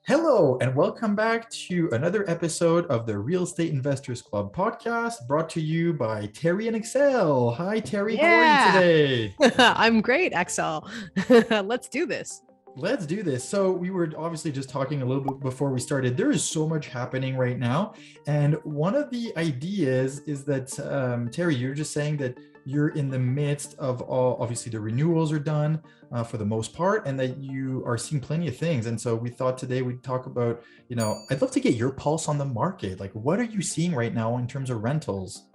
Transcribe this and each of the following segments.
Hello, and welcome back to another episode of the Real Estate Investors Club podcast brought to you by Terrie and Axel. Hi, Terrie. How are you Yeah, today? I'm great, Axel. Let's do this. Let's do this. So, we were obviously just talking a little bit before we started. There is so much happening right now. And one of the ideas is that, Terrie, you're just saying that you're in the midst of all, obviously, the renewals are done for the most part, and that you are seeing plenty of things. And so, we thought today we'd talk about, I'd love to get your pulse on the market. Like, what are you seeing right now in terms of rentals?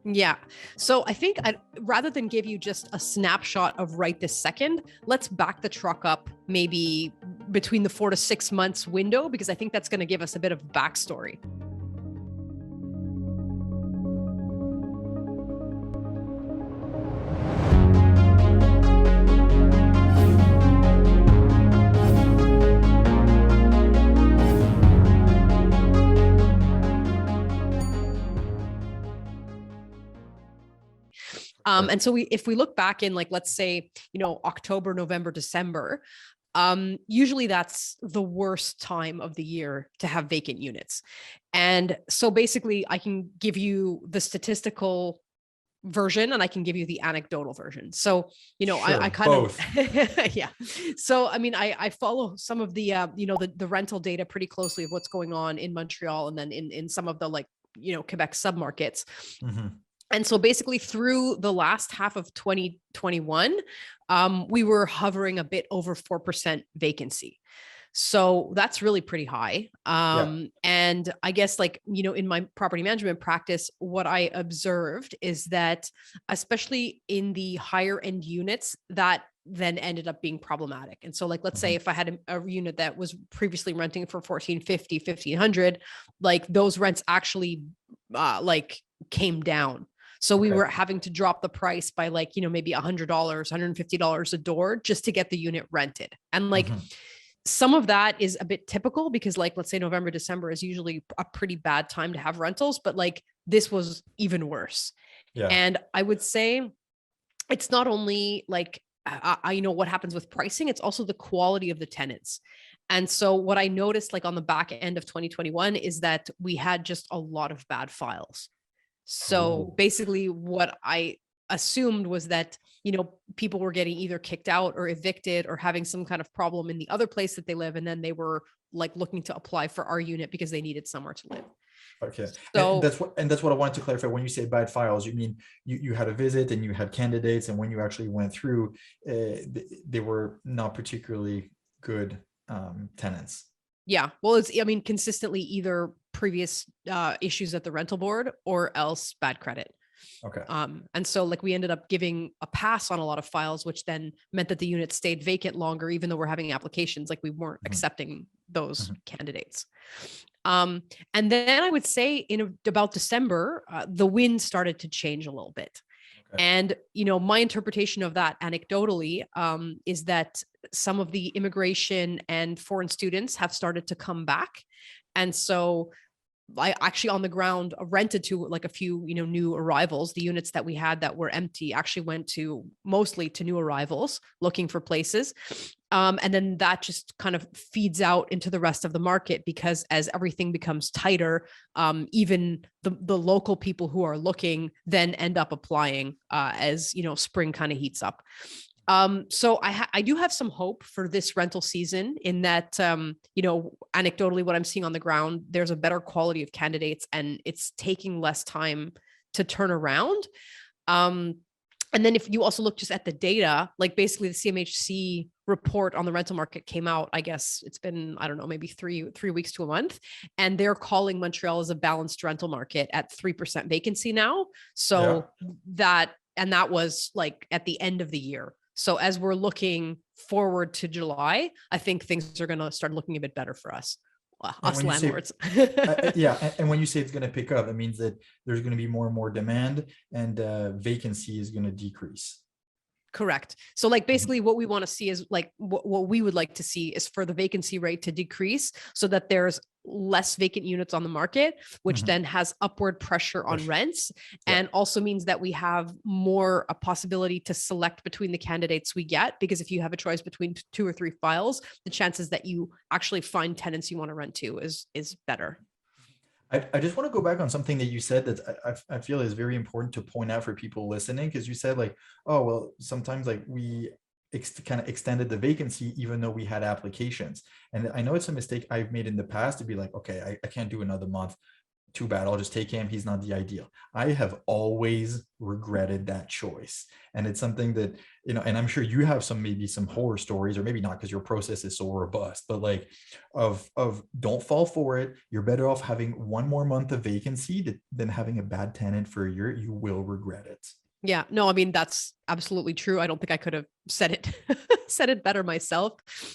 Yeah. So I think rather than give you just a snapshot of right this second, let's back the truck up maybe between the 4 to 6 months window, because I think that's going to give us a bit of backstory. And so if we look back in, like, let's say, October, November, December, usually that's the worst time of the year to have vacant units. And so basically I can give you the statistical version and I can give you the anecdotal version. So, Sure, I kind both. of, yeah. So, I mean, I follow some of the, the rental data pretty closely of what's going on in Montreal and then in some of the, like, Quebec submarkets. Mhm. And so basically through the last half of 2021, we were hovering a bit over 4% vacancy. So that's really pretty high. Yeah. And I guess, like, in my property management practice, what I observed is that, especially in the higher end units, that then ended up being problematic. And so, like, let's say Mhm. if I had a unit that was previously renting for 1450, 1500, like those rents actually like came down. So we Okay. were having to drop the price by, like, maybe $100, $150 a door just to get the unit rented. And, like, Mhm. some of that is a bit typical because, like, let's say November, December is usually a pretty bad time to have rentals, but, like, this was even worse. Yeah. And I would say it's not only like, what happens with pricing, it's also the quality of the tenants. And so what I noticed, like, on the back end of 2021 is that we had just a lot of bad files. So Oh. basically what I assumed was that, people were getting either kicked out or evicted or having some kind of problem in the other place that they live. And then they were, like, looking to apply for our unit because they needed somewhere to live. Okay. And So that's what I wanted to clarify. When you say bad files, you mean you had a visit and you had candidates, and when you actually went through, they were not particularly good tenants. yeah, well, I mean, consistently either previous issues at the rental board or else bad credit. Okay. And so, like, we ended up giving a pass on a lot of files, which then meant that the unit stayed vacant longer, even though we're having applications, like we weren't Mhm. accepting those Mhm. candidates. Um, and then I would say about December, the wind started to change a little bit. Okay. And, my interpretation of that anecdotally is that some of the immigration and foreign students have started to come back. And so I actually on the ground rented to, like, a few, new arrivals. The units that we had that were empty actually went to mostly to new arrivals looking for places. And then that just kind of feeds out into the rest of the market because as everything becomes tighter, even the local people who are looking then end up applying as, spring kind of heats up. So I do have some hope for this rental season in that, anecdotally, what I'm seeing on the ground, there's a better quality of candidates and it's taking less time to turn around. Um, and then if you also look just at the data, like basically the CMHC report on the rental market came out, I guess it's been, I don't know, maybe three weeks to a month. And they're calling Montreal as a balanced rental market at 3% vacancy now. Yeah. So that was, like, at the end of the year. So as we're looking forward to July, I think things are going to start looking a bit better for us, And us when you say, landlords. yeah, and when you say it's going to pick up, that means that there's going to be more and more demand, and vacancy is going to decrease. Correct. So, like, Mhm. basically what we want to see is, like, what we would like to see is for the vacancy rate to decrease so that there's less vacant units on the market, which Mhm. then has upward pressure on Push. rents, Yeah. and also means that we have more a possibility to select between the candidates we get. Because if you have a choice between two or three files, the chances that you actually find tenants you want to rent to is better. I just want to go back on something that you said that I feel is very important to point out for people listening, because you said like, oh, well, sometimes like we kind of extended the vacancy even though we had applications. And I know it's a mistake I've made in the past to be like, okay, I can't do another month. Too bad, I'll just take him. He's not the ideal. I have always regretted that choice. And it's something that, and I'm sure you have maybe some horror stories, or maybe not because your process is so robust, but like of don't fall for it. You're better off having one more month of vacancy than having a bad tenant for a year. You will regret it. Yeah, no, I mean, that's absolutely true. I don't think I could have said it said it better myself.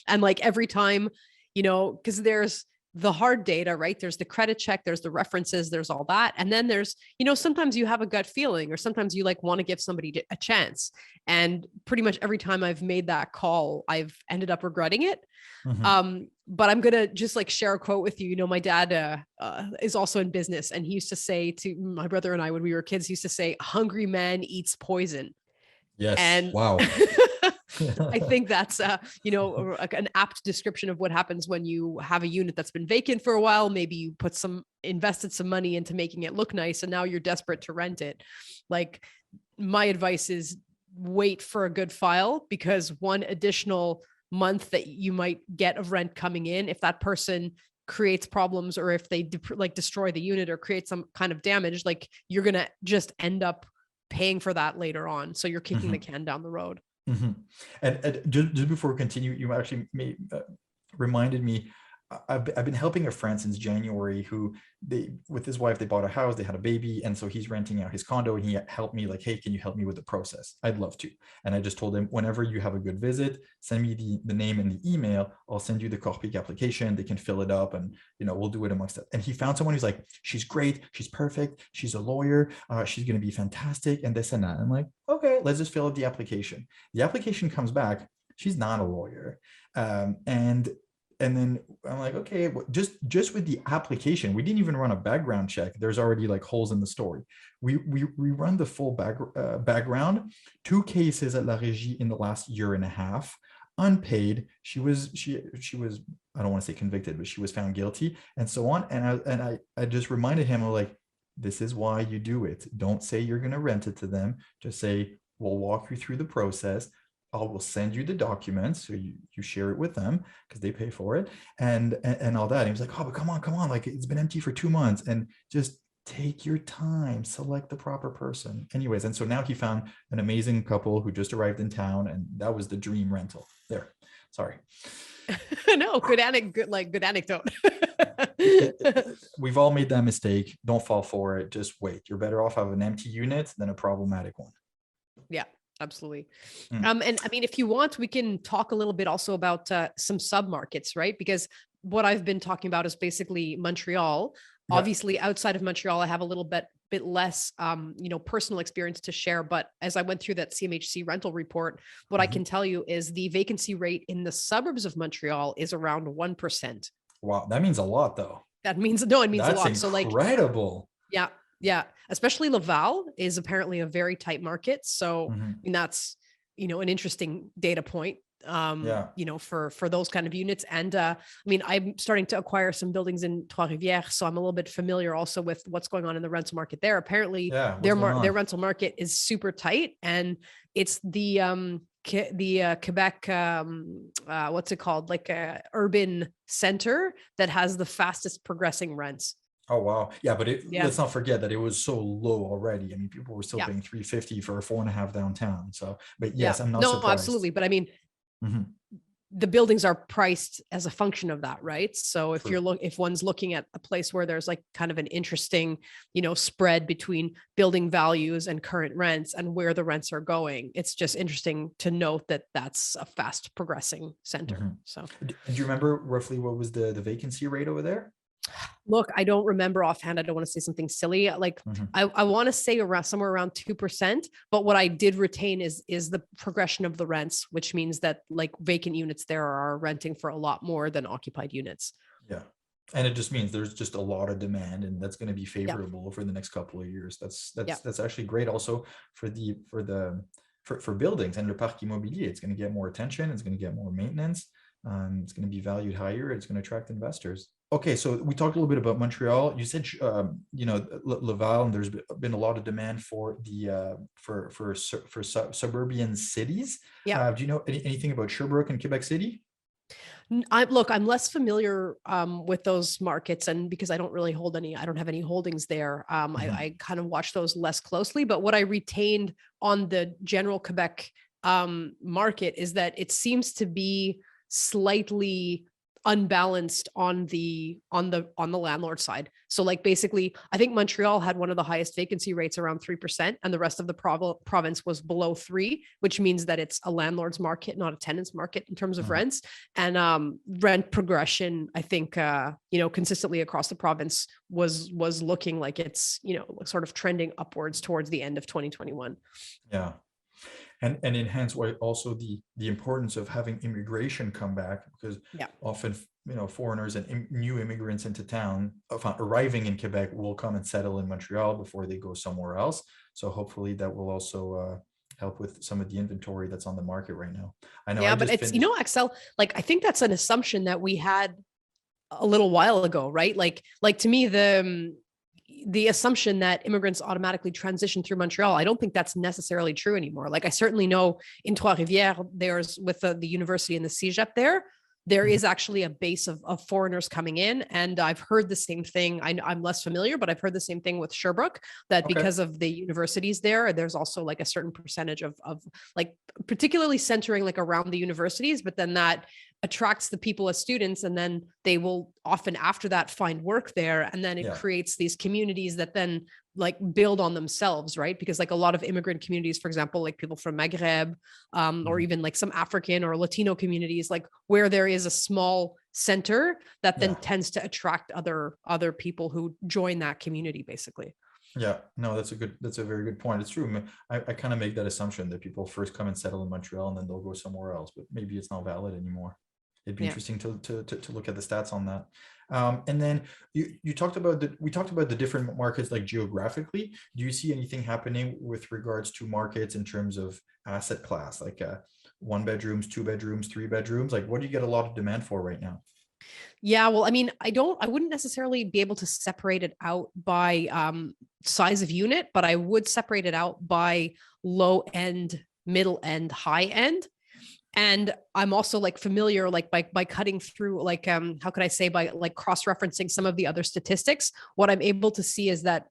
And like every time, because there's the hard data, right? There's the credit check, there's the references, there's all that. And then there's, sometimes you have a gut feeling, or sometimes you like want to give somebody a chance. And pretty much every time I've made that call, I've ended up regretting it. Mhm. But I'm gonna just like share a quote with you. My dad is also in business, and he used to say to my brother and I when we were kids, he used to say, "Hungry man eats poison." Yes. And Wow. I think that's like an apt description of what happens when you have a unit that's been vacant for a while. Maybe you invested some money into making it look nice, and now you're desperate to rent it. Like, my advice is wait for a good file, because one additional month that you might get of rent coming in, if that person creates problems, or if they destroy the unit or create some kind of damage, like, you're going to just end up paying for that later on. So you're kicking the Mhm. can down the road. Mhm. And just before we continue, you actually reminded me. I've been helping a friend since January who with his wife, they bought a house, they had a baby. And so he's renting out his condo, and he helped me like, hey, can you help me with the process? I'd love to. And I just told him, whenever you have a good visit, send me the name and the email. I'll send you the Corpic application. They can fill it up, and, we'll do it amongst it. And he found someone who's like, she's great. She's perfect. She's a lawyer. She's going to be fantastic. And this and that. I'm like, okay, let's just fill out the application. The application comes back. She's not a lawyer. And then I'm like, okay, just with the application, we didn't even run a background check. There's already like holes in the story. We run the full background. 2 cases at La Régie in the last year and a half, unpaid. She was I don't want to say convicted, but she was found guilty, and so on. And I just reminded him of like, this is why you do it. Don't say you're going to rent it to them. Just say, we'll walk you through the process. I will send you the documents, so you share it with them because they pay for it, and all that. And he was like, oh, but come on, like, it's been empty for 2 months, and just take your time, select the proper person. Anyways, and so now he found an amazing couple who just arrived in town, and that was the dream rental. There, sorry. No, good anecdote. We've all made that mistake. Don't fall for it. Just wait. You're better off having an empty unit than a problematic one. Yeah, absolutely. Mm. And I mean, if you want, we can talk a little bit also about some submarkets, right? Because what I've been talking about is basically Montreal. Yeah. Obviously, outside of Montreal, I have a little bit less, personal experience to share. But as I went through that CMHC rental report, what I Mhm. can tell you is the vacancy rate in the suburbs of Montreal is around 1%. Wow, that means a lot, though. That means, no, it means a That's lot. So like, incredible. yeah, yeah. Especially Laval is apparently a very tight market. So, I Mhm. mean, that's, an interesting data point, Yeah. for those kind of units. And, I mean, I'm starting to acquire some buildings in Trois-Rivières, so I'm a little bit familiar also with what's going on in the rental market there. Apparently Yeah. What's going their on? rental market is super tight, and it's the, Quebec, what's it called? Like a urban center that has the fastest progressing rents. Oh, wow. Yeah, but Yeah. let's not forget that it was so low already. I mean, people were still Yeah. paying 350 for a 4.5 downtown. So, but Yeah. yes, I'm not No, surprised. absolutely. But I mean, Mhm. the buildings are priced as a function of that, right? So if True. if one's looking at a place where there's like kind of an interesting, spread between building values and current rents and where the rents are going, it's just interesting to note that that's a fast progressing center. Mhm. So Do you remember roughly what was the vacancy rate over there? look, I don't remember offhand. I don't want to say something silly. Like, Mhm. I want to say around somewhere around 2%. But what I did retain is the progression of the rents, which means that like vacant units there are renting for a lot more than occupied units. Yeah. And it just means there's just a lot of demand, and that's going to be Yeah. favorable for the next couple of years. That's Yeah. that's that's actually great also for buildings and le parc immobilier. It's going to get more attention, it's going to get more maintenance, it's going to be valued higher, it's going to attract investors. Okay, so we talked a little bit about Montreal. You said Laval, and there's been a lot of demand for the suburban cities. Yeah. Do you know anything about Sherbrooke and Quebec City? I'm less familiar with those markets, and because I don't have any holdings there. I kind of watch those less closely. But what I retained on the general Quebec market is that it seems to be slightly unbalanced on the landlord side. So like basically, I think Montreal had one of the highest vacancy rates, around 3%, and the rest of the province was below 3, which means that it's a landlord's market, not a tenant's market in terms of rents. And rent progression, I think, consistently across the province was looking like it's, sort of trending upwards towards the end of 2021. Yeah. And enhance why also the importance of having immigration come back, because Yeah. often foreigners and new immigrants into town arriving in Quebec will come and settle in Montreal before they go somewhere else. So hopefully that will also help with some of the inventory that's on the market right now. I know I Yeah, but just it's, finished. Axel, like I think that's an assumption that we had a little while ago, right? Like to me, the assumption that immigrants automatically transition through Montreal, I don't think that's necessarily true anymore. Like I certainly know in Trois-Rivières, there's with the university and the CEGEP there is actually a base of foreigners coming in. And I've heard the same thing. I'm less familiar, but I've heard the same thing with Sherbrooke, that Okay. because of the universities there's also like a certain percentage of like particularly centering like around the universities, but then that attracts the people as students, and then they will often after that find work there, and then it Yeah. creates these communities that then like build on themselves, right? Because like a lot of immigrant communities, for example, like people from Maghreb, or even like some African or Latino communities, like where there is a small center that then Yeah. tends to attract other people who join that community, basically. Yeah, no, that's a very good point. It's true. I kind of make that assumption that people first come and settle in Montreal and then they'll go somewhere else, but maybe it's not valid anymore. It'd be Yeah. interesting to look at the stats on that. And then we talked about the different markets, like geographically. Do you see anything happening with regards to markets in terms of asset class, like 1 bedrooms, 2 bedrooms, 3 bedrooms? Like, what do you get a lot of demand for right now? Yeah, well, I mean, I wouldn't necessarily be able to separate it out by size of unit, but I would separate it out by low end, middle end, high end. And I'm also like familiar, like by cutting through, like how could I say, by like cross-referencing some of the other statistics, what I'm able to see is that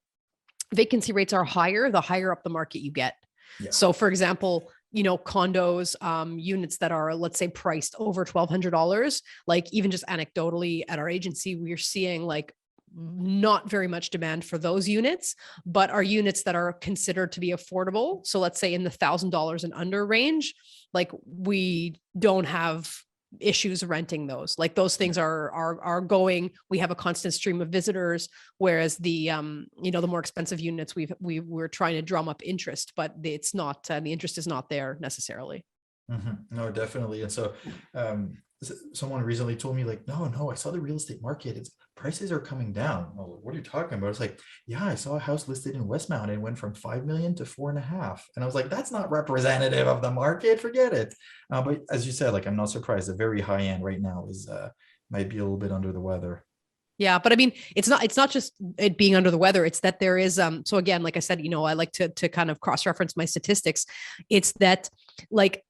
vacancy rates are higher the higher up the market you get. Yeah. So for example, condos, units that are, let's say, priced over $1,200, like even just anecdotally at our agency, we're seeing like not very much demand for those units, but are units that are considered to be affordable. So let's say in the $1,000 and under range, like we don't have issues renting those. Like those things are going. We have a constant stream of visitors, whereas the the more expensive units we're trying to drum up interest, but it's not the interest is not there necessarily. No, definitely. And so someone recently told me, like, no, I saw the real estate market. It's prices are coming down. I was like, what are you talking about? It's like, yeah, I saw a house listed in Westmount and it went from 5 million to 4.5. And I was like, that's not representative of the market. Forget it. But as you said, like, I'm not surprised. The very high end right now is might be a little bit under the weather. Yeah, but I mean, it's not just it being under the weather. It's that there is so again, like I said, I like to kind of cross-reference my statistics. It's that like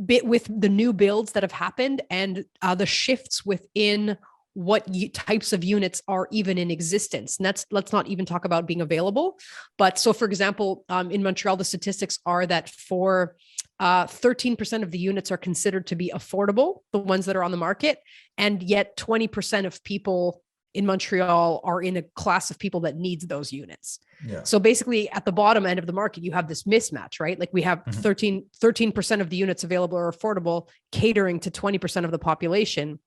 bit with the new builds that have happened and the shifts within what types of units are even in existence. And let's not even talk about being available. But so for example, in Montreal, the statistics are that for 13% of the units are considered to be affordable, the ones that are on the market. And yet 20% of people in Montreal are in a class of people that needs those units. Yeah. So basically at the bottom end of the market, you have this mismatch, right? Like we have 13% of the units available are affordable, catering to 20% of the population.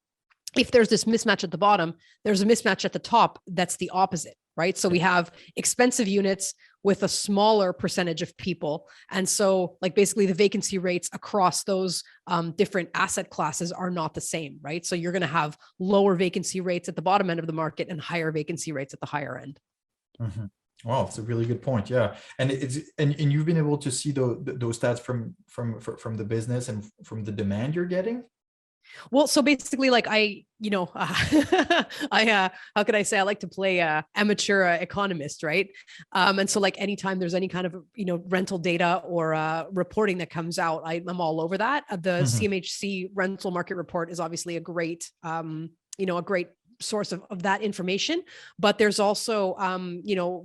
If there's this mismatch at the bottom, there's a mismatch at the top that's the opposite, right? So we have expensive units with a smaller percentage of people. And so like basically the vacancy rates across those different asset classes are not the same, right? So you're going to have lower vacancy rates at the bottom end of the market and higher vacancy rates at the higher end. Mm-hmm. Wow, it's a really good point. Yeah, and and you've been able to see those stats from the business and from the demand you're getting. Well, so basically, like how could I say, I like to play amateur economist, right? And so like anytime there's any kind of, rental data or reporting that comes out, I'm all over that. The Mm-hmm. CMHC rental market report is obviously a great, a great source of that information, but there's also,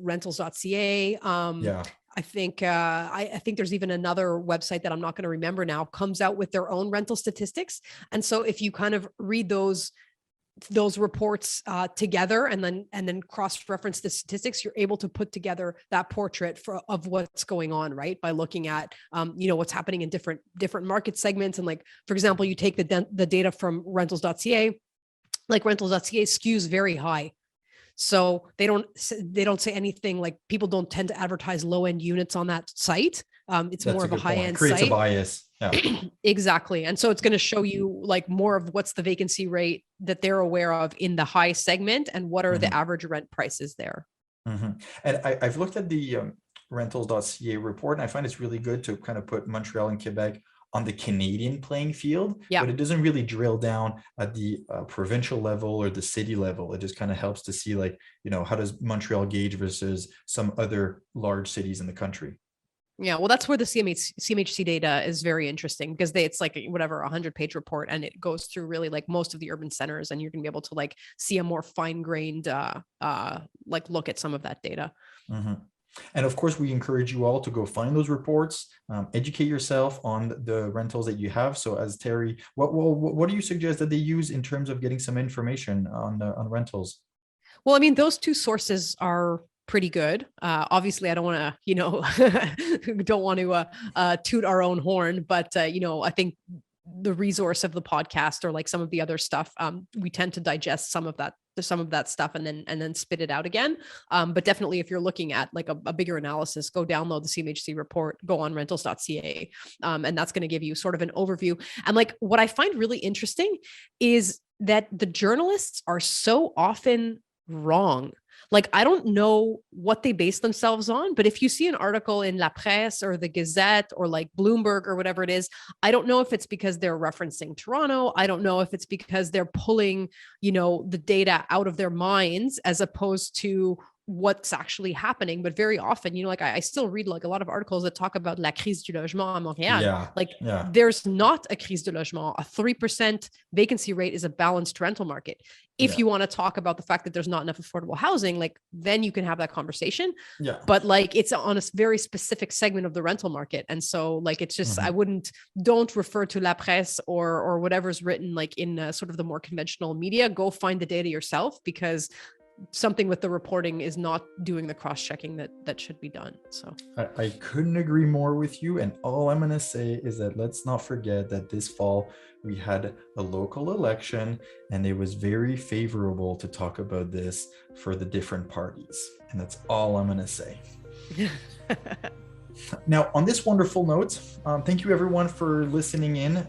rentals.ca. Yeah, I think I think there's even another website that I'm not going to remember now, comes out with their own rental statistics. And so if you kind of read those reports together and then cross-reference the statistics, you're able to put together that portrait of what's going on, right? By looking at what's happening in different market segments. And like, for example, you take the data from rentals.ca, like rentals.ca skews very high. So they don't say anything, like people don't tend to advertise low end units on that site. It's that's more a of a good high point. end Creates a site. bias. Yeah. Exactly. And so it's going to show you like more of what's the vacancy rate that they're aware of in the high segment and what are the average rent prices there. Mm-hmm. And I've looked at the rentals.ca report, and I find it's really good to kind of put Montreal and Quebec on the Canadian playing field, Yeah. but it doesn't really drill down at the provincial level or the city level. It just kind of helps to see like, how does Montreal gauge versus some other large cities in the country. Yeah, well, that's where the CMHC data is very interesting, because it's like whatever 100-page report, and it goes through really like most of the urban centers, and you're gonna be able to like see a more fine-grained like look at some of that data. Mm-hmm. And of course, we encourage you all to go find those reports, educate yourself on the rentals that you have. So as Terrie, what do you suggest that they use in terms of getting some information on rentals? Well, I mean, those two sources are pretty good. Obviously, I don't want to, don't want to toot our own horn, but I think the resource of the podcast or like some of the other stuff, we tend to digest some of that stuff and then spit it out again. But definitely, if you're looking at like a bigger analysis, go download the CMHC report, go on rentals.ca, and that's going to give you sort of an overview. And like what I find really interesting is that the journalists are so often wrong. Like, I don't know what they base themselves on, but if you see an article in La Presse or the Gazette or like Bloomberg or whatever it is, I don't know if it's because they're referencing Toronto. I don't know if it's because they're pulling, the data out of their minds as opposed to what's actually happening. But very often, like I still read like a lot of articles that talk about la crise du logement à Montréal. Yeah. Like Yeah. there's not a crise du logement. A 3% vacancy rate is a balanced rental market. If you want to talk about the fact that there's not enough affordable housing, like then you can have that conversation. Yeah. But like it's on a very specific segment of the rental market. And so like, it's just, don't refer to La Presse or whatever's written like in sort of the more conventional media. Go find the data yourself, because something with the reporting is not doing the cross-checking that should be done. So I couldn't agree more with you. And all I'm going to say is that let's not forget that this fall we had a local election, and it was very favorable to talk about this for the different parties. And that's all I'm going to say. Now, on this wonderful note, thank you everyone for listening in.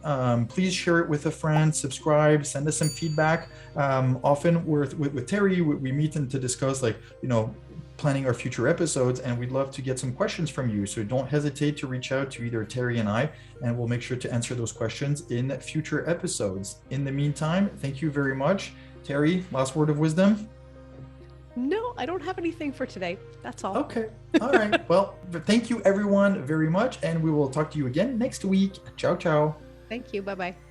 Please share it with a friend, subscribe, send us some feedback. Often with Terrie, we meet and to discuss planning our future episodes, and we'd love to get some questions from you. So don't hesitate to reach out to either Terrie and I, and we'll make sure to answer those questions in future episodes. In the meantime, thank you very much. Terrie, last word of wisdom? No, I don't have anything for today. That's all. Okay. All right. Well, thank you everyone very much, and we will talk to you again next week. Ciao, ciao. Thank you. Bye-bye.